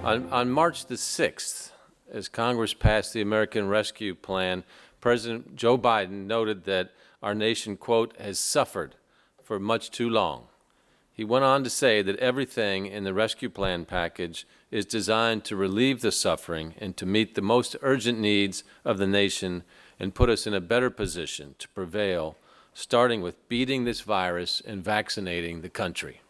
On March the 6th, as Congress passed the American Rescue Plan, President Joe Biden noted that our nation, quote, has suffered for much too long. He went on to say that everything in the rescue plan package is designed to relieve the suffering and to meet the most urgent needs of the nation and put us in a better position to prevail, starting with beating this virus and vaccinating the country.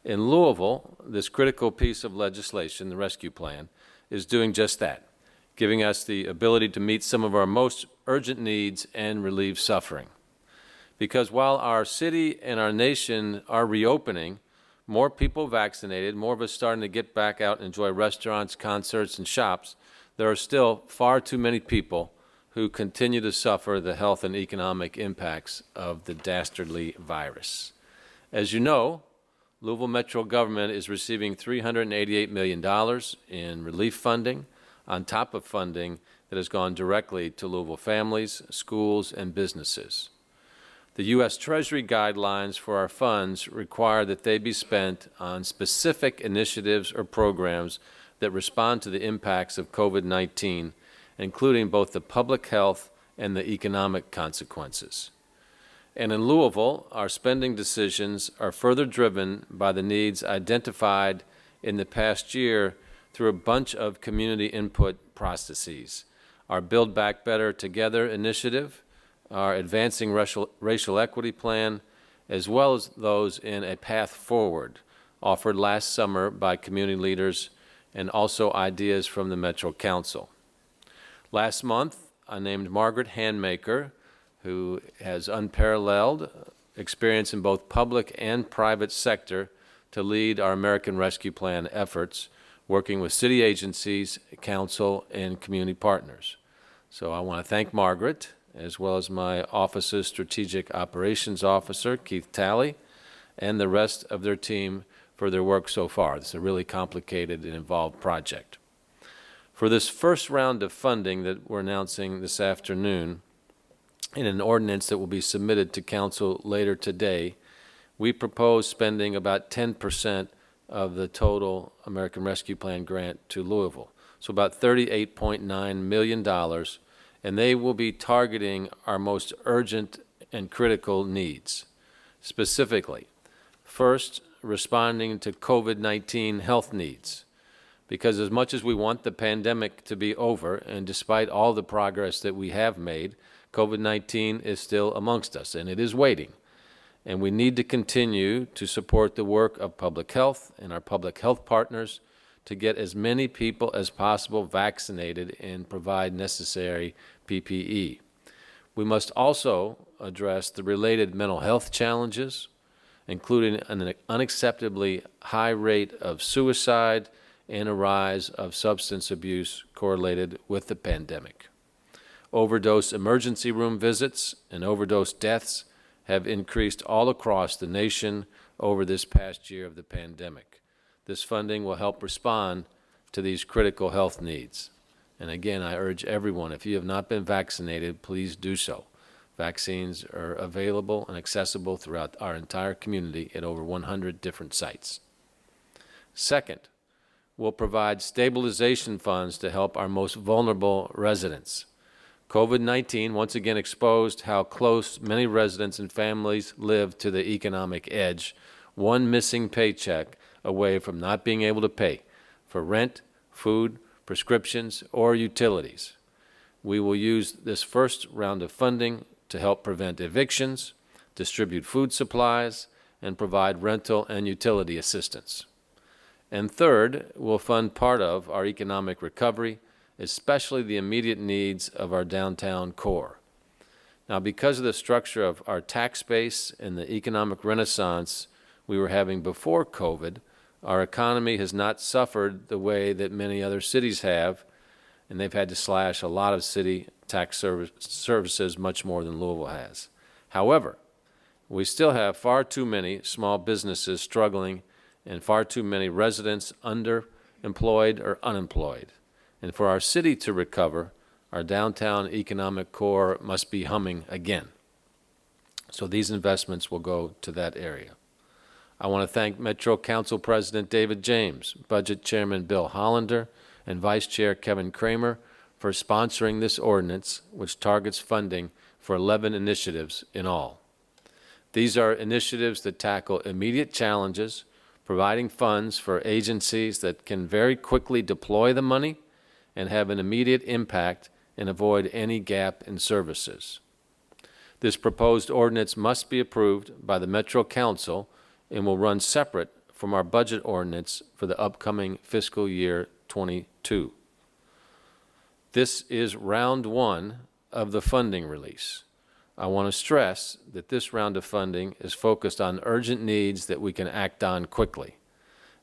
In Louisville, this critical piece of legislation, the rescue plan, is doing just that, giving us the ability to meet some of our most urgent needs and relieve suffering. Because while our city and our nation are reopening, more people vaccinated, more of us starting to get back out and enjoy restaurants, concerts, and shops, there are still far too many people who continue to suffer the health and economic impacts of the dastardly virus. As you know, Louisville Metro government is receiving $388 million in relief funding on top of funding that has gone directly to Louisville families, schools, and businesses. The U.S. Treasury guidelines for our funds require that they be spent on specific initiatives or programs that respond to the impacts of COVID-19, including both the public health and the economic consequences. And in Louisville, our spending decisions are further driven by the needs identified in the past year through a bunch of community input processes. Our Build Back Better Together initiative, our Advancing Racial Equity Plan, as well as those in A Path Forward, offered last summer by community leaders, and also ideas from the Metro Council. Last month, I named Margaret Handmaker, who has unparalleled experience in both public and private sector, to lead our American Rescue Plan efforts, working with city agencies, council, and community partners. So I want to thank Margaret, as well as my office's Strategic Operations Officer, Keith Talley, and the rest of their team for their work so far. It's a really complicated and involved project. For this first round of funding that we're announcing this afternoon, in an ordinance that will be submitted to Council later today, we propose spending about 10% of the total American Rescue Plan grant to Louisville, so about $38.9 million, and they will be targeting our most urgent and critical needs. Specifically, first, responding to COVID-19 health needs, because as much as we want the pandemic to be over, and despite all the progress that we have made, COVID-19 is still amongst us, and it is waiting. And we need to continue to support the work of public health and our public health partners to get as many people as possible vaccinated and provide necessary PPE. We must also address the related mental health challenges, including an unacceptably high rate of suicide and a rise of substance abuse correlated with the pandemic. Overdose emergency room visits and overdose deaths have increased all across the nation over this past year of the pandemic. This funding will help respond to these critical health needs. And again, I urge everyone, if you have not been vaccinated, please do so. Vaccines are available and accessible throughout our entire community at over 100 different sites. Second, we'll provide stabilization funds to help our most vulnerable residents. COVID-19 once again exposed how close many residents and families live to the economic edge, one missing paycheck away from not being able to pay for rent, food, prescriptions, or utilities. We will use this first round of funding to help prevent evictions, distribute food supplies, and provide rental and utility assistance. And third, we'll fund part of our economic recovery, especially the immediate needs of our downtown core. Now, because of the structure of our tax base and the economic renaissance we were having before COVID, our economy has not suffered the way that many other cities have, and they've had to slash a lot of city tax services much more than Louisville has. However, we still have far too many small businesses struggling and far too many residents underemployed or unemployed. And for our city to recover, our downtown economic core must be humming again. So these investments will go to that area. I want to thank Metro Council President David James, Budget Chairman Bill Hollander, and Vice Chair Kevin Kramer for sponsoring this ordinance, which targets funding for 11 initiatives in all. These are initiatives that tackle immediate challenges, providing funds for agencies that can very quickly deploy the money and have an immediate impact and avoid any gap in services. This proposed ordinance must be approved by the Metro Council and will run separate from our budget ordinance for the upcoming fiscal year 22. This is round one of the funding release. I want to stress that this round of funding is focused on urgent needs that we can act on quickly.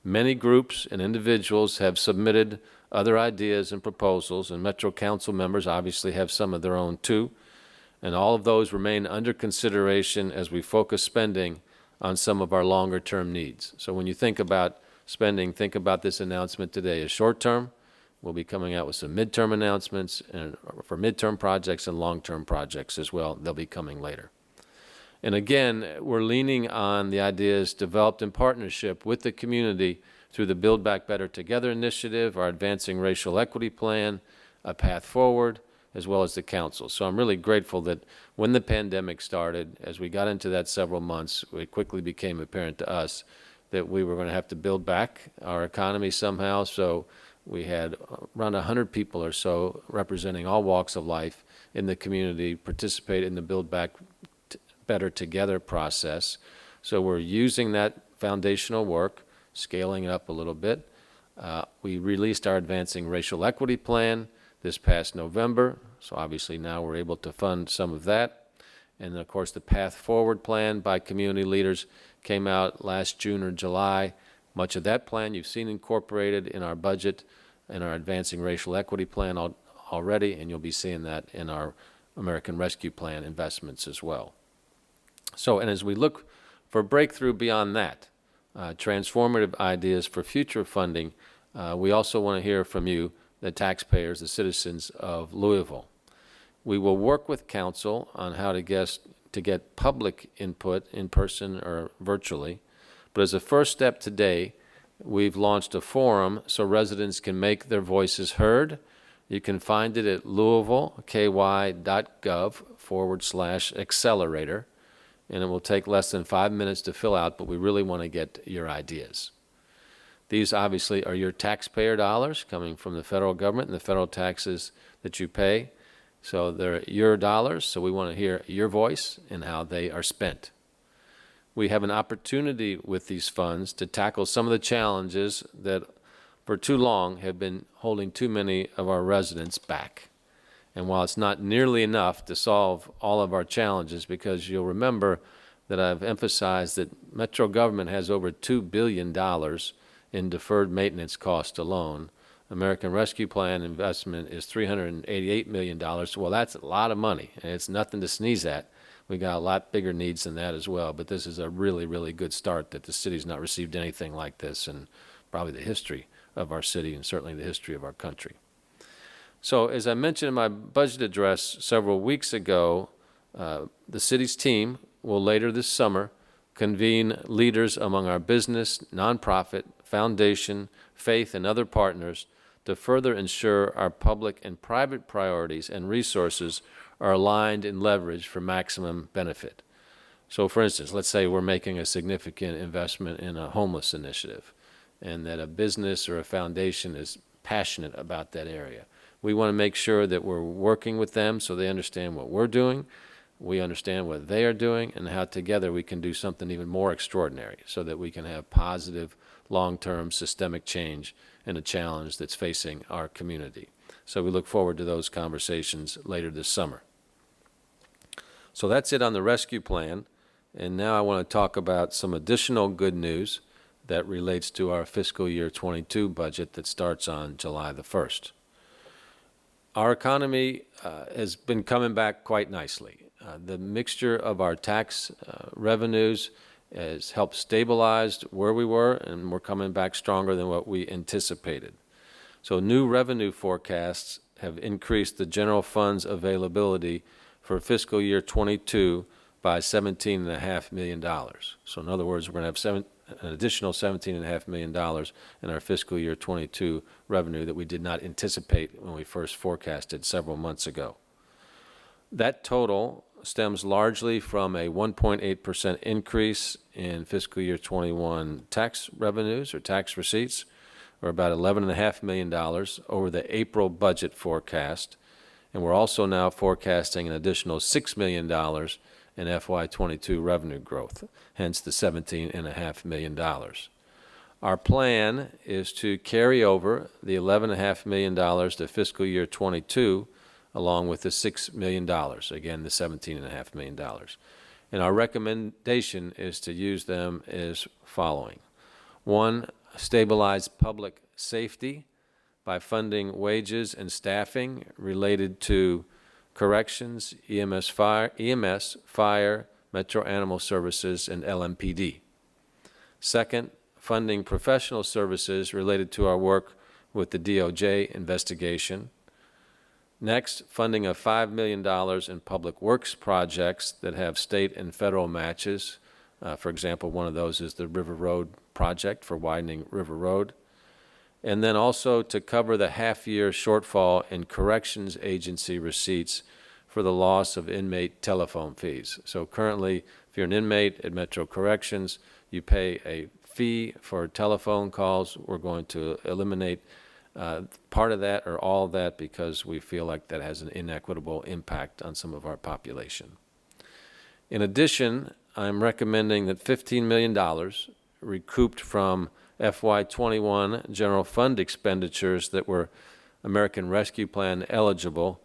Many groups and individuals have submitted other ideas and proposals, and Metro Council members obviously have some of their own too, and all of those remain under consideration as we focus spending on some of our longer-term needs. So when you think about spending, think about this announcement today as short-term. We'll be coming out with some midterm announcements and for midterm projects and long-term projects as well. They'll be coming later. And again, we're leaning on the ideas developed in partnership with the community through the Build Back Better Together initiative, our Advancing Racial Equity Plan, A Path Forward, as well as the council. So I'm really grateful that when the pandemic started, as we got into that several months, it quickly became apparent to us that we were going to have to build back our economy somehow. So we had around 100 people or so representing all walks of life in the community participate in the Build Back Better Together process. So we're using that foundational work, scaling it up a little bit. We released our Advancing Racial Equity Plan this past November, so obviously now we're able to fund some of that. And of course the Path Forward plan by community leaders came out last June or July. Much of that plan you've seen incorporated in our budget and our Advancing Racial Equity Plan already, and you'll be seeing that in our American Rescue Plan investments as well. So, and as we look for breakthrough beyond that, transformative ideas for future funding, we also want to hear from you, the taxpayers, the citizens of Louisville. We will work with council on how to get public input in person or virtually, but as a first step today, we've launched a forum so residents can make their voices heard. You can find it at louisville.gov/accelerator, and it will take less than 5 minutes to fill out, but we really want to get your ideas. These obviously are your taxpayer dollars coming from the federal government and the federal taxes that you pay. So they're your dollars, so we want to hear your voice and how they are spent. We have an opportunity with these funds to tackle some of the challenges that for too long have been holding too many of our residents back. And while it's not nearly enough to solve all of our challenges, because you'll remember that I've emphasized that Metro government has over $2 billion in deferred maintenance cost alone. American Rescue Plan investment is $388 million. Well, that's a lot of money, and it's nothing to sneeze at. We got a lot bigger needs than that as well, but this is a really, really good start that the city's not received anything like this in probably the history of our city and certainly the history of our country. So as I mentioned in my budget address several weeks ago, the city's team will later this summer convene leaders among our business, nonprofit, foundation, faith, and other partners to further ensure our public and private priorities and resources are aligned and leveraged for maximum benefit. So for instance, let's say we're making a significant investment in a homeless initiative and that a business or a foundation is passionate about that area. We want to make sure that we're working with them so they understand what we're doing, we understand what they are doing, and how together we can do something even more extraordinary so that we can have positive, long-term systemic change in a challenge that's facing our community. So we look forward to those conversations later this summer. So that's it on the rescue plan. And now I want to talk about some additional good news that relates to our fiscal year 22 budget that starts on July the 1st. Our economy has been coming back quite nicely. The mixture of our tax revenues has helped stabilize where we were, and we're coming back stronger than what we anticipated. So new revenue forecasts have increased the general fund's availability for fiscal year 22 by $17.5 million. So in other words, we're going to have an additional $17.5 million in our fiscal year 22 revenue that we did not anticipate when we first forecasted several months ago. That total stems largely from a 1.8% increase in fiscal year 21 tax revenues or tax receipts, or about $11.5 million over the April budget forecast. And we're also now forecasting an additional $6 million in FY22 revenue growth, hence the $17.5 million. Our plan is to carry over the $11.5 million to fiscal year 22, along with the $6 million, again, the $17.5 million. And our recommendation is to use them as following. One, stabilize public safety by funding wages and staffing related to corrections, EMS, fire, Metro Animal Services, and LMPD. Second, funding professional services related to our work with the DOJ investigation. Next, funding of $5 million in public works projects that have state and federal matches. For example, one of those is the River Road project for widening River Road. And then also to cover the half-year shortfall in corrections agency receipts for the loss of inmate telephone fees. So currently, if you're an inmate at Metro Corrections, you pay a fee for telephone calls. We're going to eliminate part of that or all of that because we feel like that has an inequitable impact on some of our population. In addition, I'm recommending that $15 million recouped from FY21 general fund expenditures that were American Rescue Plan eligible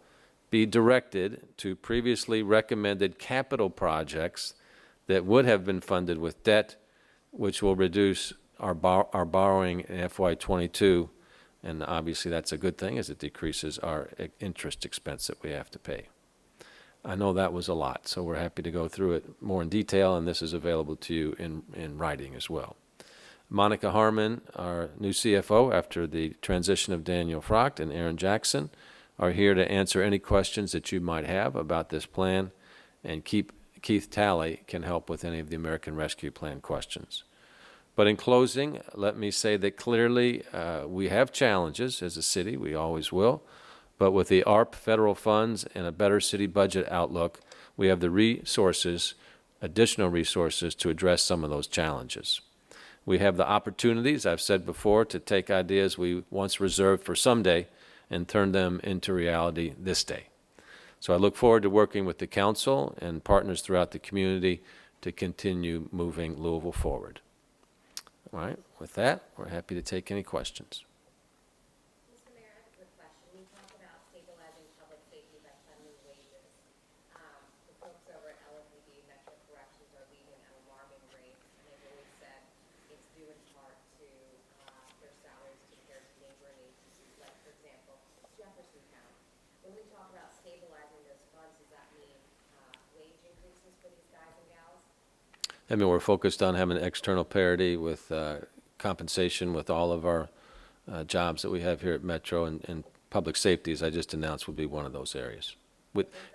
be directed to previously recommended capital projects that would have been funded with debt, which will reduce our borrowing in FY22. And obviously that's a good thing as it decreases our interest expense that we have to pay. I know that was a lot, so we're happy to go through it more in detail, and this is available to you in writing as well. Monica Harmon, our new CFO after the transition of Daniel Frocht, and Aaron Jackson are here to answer any questions that you might have about this plan, and Keith Talley can help with any of the American Rescue Plan questions. But in closing, let me say that clearly we have challenges as a city, we always will, but with the ARP federal funds and a better city budget outlook, we have the resources, additional resources to address some of those challenges. We have the opportunities, I've said before, to take ideas we once reserved for someday and turn them into reality this day. So I look forward to working with the council and partners throughout the community to continue moving Louisville forward. All right, with that, we're happy to take any questions. Mr. Mayor, I have a quick question. We talk about stabilizing public safety by funding wages. The folks over at LMPD, Metro Corrections, are leaving at alarming rates, and they've always said it's due in part to their salaries compared to neighboring agencies, like, for example, Jefferson County. When we talk about stabilizing those funds, does that mean wage increases for these guys and gals? I mean, we're focused on having external parity with compensation with all of our jobs that we have here at Metro, and public safety, as I just announced, would be one of those areas.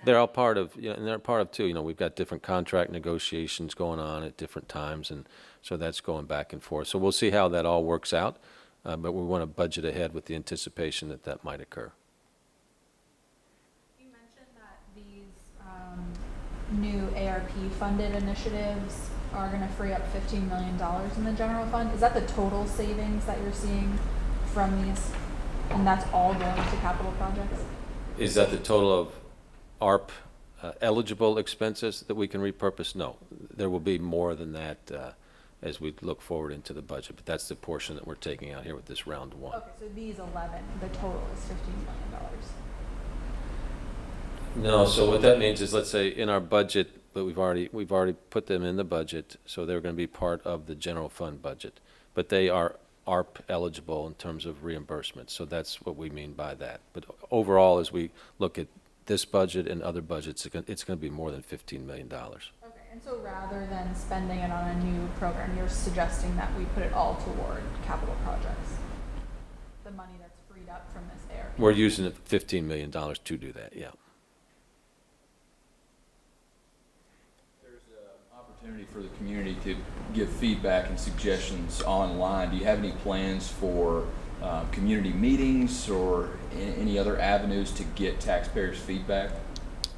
They're all part of, and they're part of too. We've got different contract negotiations going on at different times, and so that's going back and forth. So we'll see how that all works out, but we want to budget ahead with the anticipation that that might occur. You mentioned that these new ARP funded initiatives are going to free up $15 million in the general fund. Is that the total savings that you're seeing from these? And that's all going to capital projects? Is that the total of ARP eligible expenses that we can repurpose? No. There will be more than that as we look forward into the budget, but that's the portion that we're taking out here with this round one. Okay, so these 11, the total is $15 million. No, so what that means is, let's say in our budget, but we've already put them in the budget, so they're going to be part of the general fund budget, but they are ARP eligible in terms of reimbursement. So that's what we mean by that. But overall, as we look at this budget and other budgets, it's going to be more than $15 million. Okay, and so rather than spending it on a new program, you're suggesting that we put it all toward capital projects? The money that's freed up from this ARP? We're using $15 million to do that, yeah. opportunity for the community to give feedback and suggestions online. Do you have any plans for community meetings or any other avenues to get taxpayers' feedback?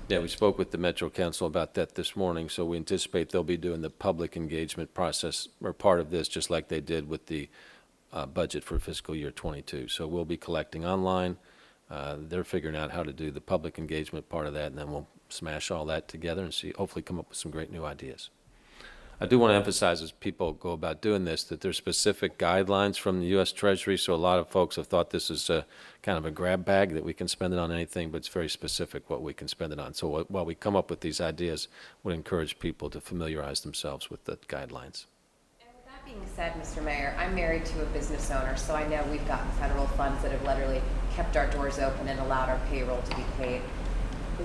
Yeah, we spoke with the Metro Council about that this morning, so we anticipate they'll be doing the public engagement process or part of this, just like they did with the budget for fiscal year 22. So we'll be collecting online. They're figuring out how to do the public engagement part of that, and then we'll smash all that together and see, hopefully come up with some great new ideas. I do want to emphasize as people go about doing this that there's specific guidelines from the U.S. Treasury, so a lot of folks have thought this is a kind of a grab bag that we can spend it on anything, but it's very specific what we can spend it on. So while we come up with these ideas, we encourage people to familiarize themselves with the guidelines. And with that being said, Mr. Mayor, I'm married to a business owner, so I know we've gotten federal funds that have literally kept our doors open and allowed our payroll to be paid.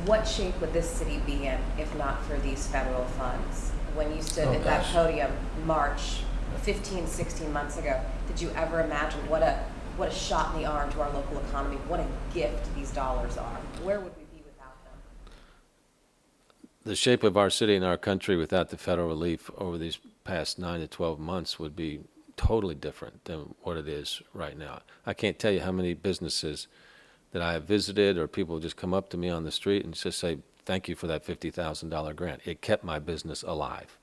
What shape would this city be in if not for these federal funds? When you stood at that podium March 15, 16 months ago, did you ever imagine what a shot in the arm to our local economy, what a gift these dollars are? Where would we be without them? The shape of our city and our country without the federal relief over these past 9 to 12 months would be totally different than what it is right now. I can't tell you how many businesses that I have visited or people just come up to me on the street and just say, thank you for that $50,000 grant. It kept my business alive.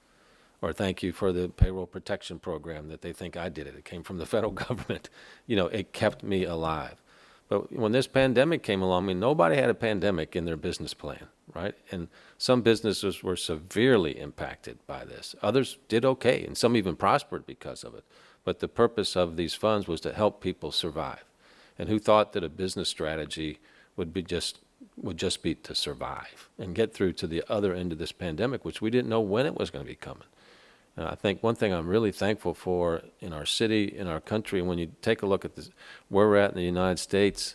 Or thank you for the payroll protection program that they think I did it. It came from the federal government. You know, it kept me alive. But when this pandemic came along, I mean, nobody had a pandemic in their business plan, right? And some businesses were severely impacted by this. Others did okay, and some even prospered because of it. But the purpose of these funds was to help people survive. And who thought that a business strategy would just be to survive and get through to the other end of this pandemic, which we didn't know when it was going to be coming. And I think one thing I'm really thankful for in our city, in our country, and when you take a look at this, where we're at in the United States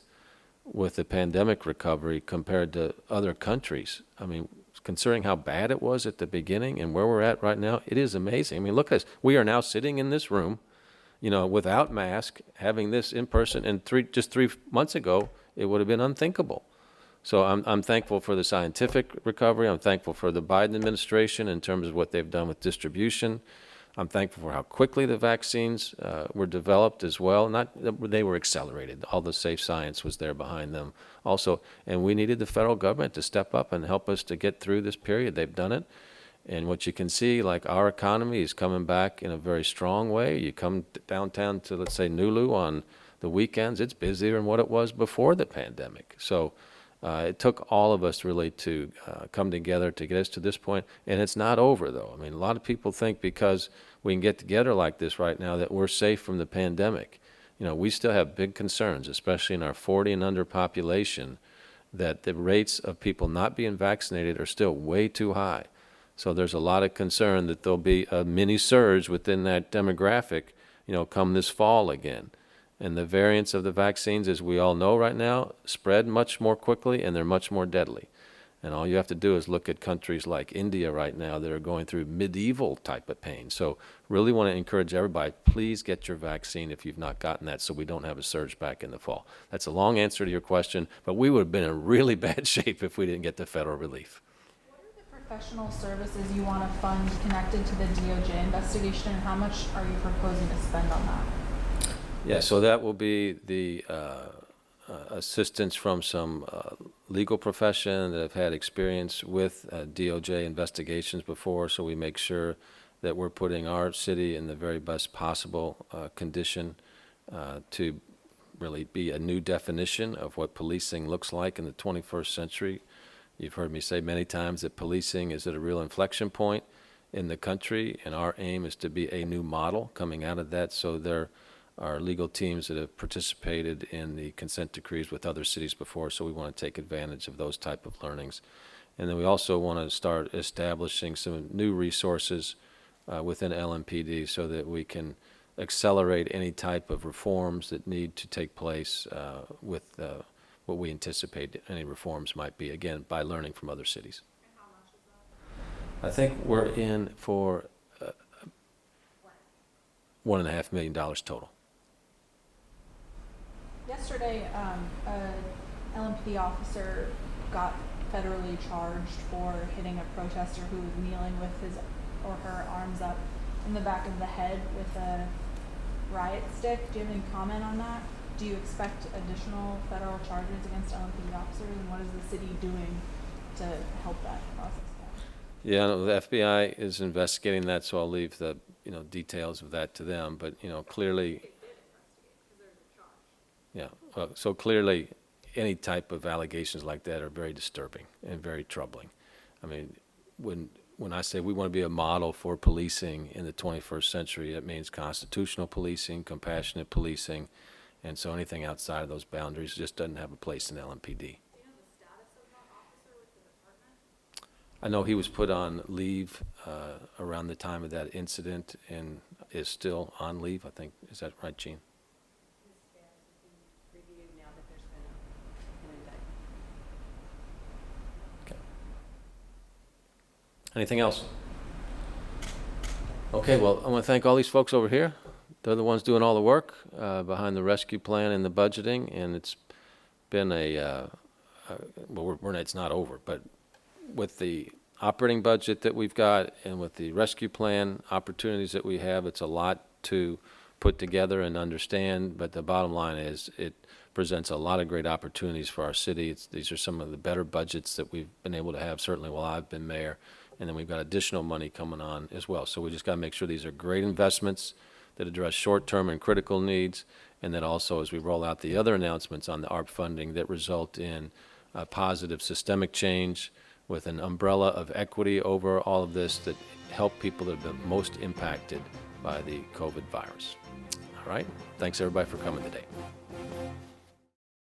with the pandemic recovery compared to other countries, I mean, considering how bad it was at the beginning and where we're at right now, it is amazing. I mean, look at us. We are now sitting in this room, you know, without mask, having this in person, and just 3 months ago, it would have been unthinkable. So I'm thankful for the scientific recovery. I'm thankful for the Biden administration in terms of what they've done with distribution. I'm thankful for how quickly the vaccines were developed as well. They were accelerated. All the safe science was there behind them also. And we needed the federal government to step up and help us to get through this period. They've done it. And what you can see, like our economy is coming back in a very strong way. You come downtown to, let's say, Nulu on the weekends, it's busier than what it was before the pandemic. So it took all of us really to come together to get us to this point. And it's not over, though. I mean, a lot of people think because we can get together like this right now that we're safe from the pandemic. You know, we still have big concerns, especially in our 40 and under population, that the rates of people not being vaccinated are still way too high. So there's a lot of concern that there'll be a mini surge within that demographic, you know, come this fall again. And the variants of the vaccines, as we all know right now, spread much more quickly and they're much more deadly. And all you have to do is look at countries like India right now that are going through medieval type of pain. So really want to encourage everybody, please get your vaccine if you've not gotten that so we don't have a surge back in the fall. That's a long answer to your question, but we would have been in really bad shape if we didn't get the federal relief. Professional services you want to fund connected to the DOJ investigation, and how much are you proposing to spend on that? Yeah, so that will be the assistance from some legal profession that have had experience with DOJ investigations before, so we make sure that we're putting our city in the very best possible condition to really be a new definition of what policing looks like in the 21st century. You've heard me say many times that policing is at a real inflection point in the country, and our aim is to be a new model coming out of that. So there are legal teams that have participated in the consent decrees with other cities before, so we want to take advantage of those type of learnings. And then we also want to start establishing some new resources within LMPD so that we can accelerate any type of reforms that need to take place with what we anticipate any reforms might be, again, by learning from other cities. And how much is that? I think we're in for $1.5 million total. Yesterday, a LMPD officer got federally charged for hitting a protester who was kneeling with his or her arms up in the back of the head with a riot stick. Do you have any comment on that? Do you expect additional federal charges against LMPD officers, and what is the city doing to help that process go? Yeah, no, the FBI is investigating that, so I'll leave the, details of that to them. But, clearly, yeah, well, so clearly, any type of allegations like that are very disturbing and very troubling. I mean, when I say we want to be a model for policing in the 21st century, it means constitutional policing, compassionate policing, and so anything outside of those boundaries just doesn't have a place in LMPD. I know he was put on leave around the time of that incident and is still on leave, I think. Is that right, Gene? His status is being reviewed now that there's been an indictment. Okay. Anything else? Okay, well, I want to thank all these folks over here. They're the ones doing all the work behind the rescue plan and the budgeting, and it's been it's not over, but with the operating budget that we've got and with the rescue plan opportunities that we have, it's a lot to put together and understand, but the bottom line is it presents a lot of great opportunities for our city. These are some of the better budgets that we've been able to have, certainly while I've been mayor, and then we've got additional money coming on as well. So we just got to make sure these are great investments that address short-term and critical needs, and that also as we roll out the other announcements on the ARP funding that result in positive systemic change with an umbrella of equity over all of this that help people that have been most impacted by the COVID virus. All right? Thanks everybody for coming today.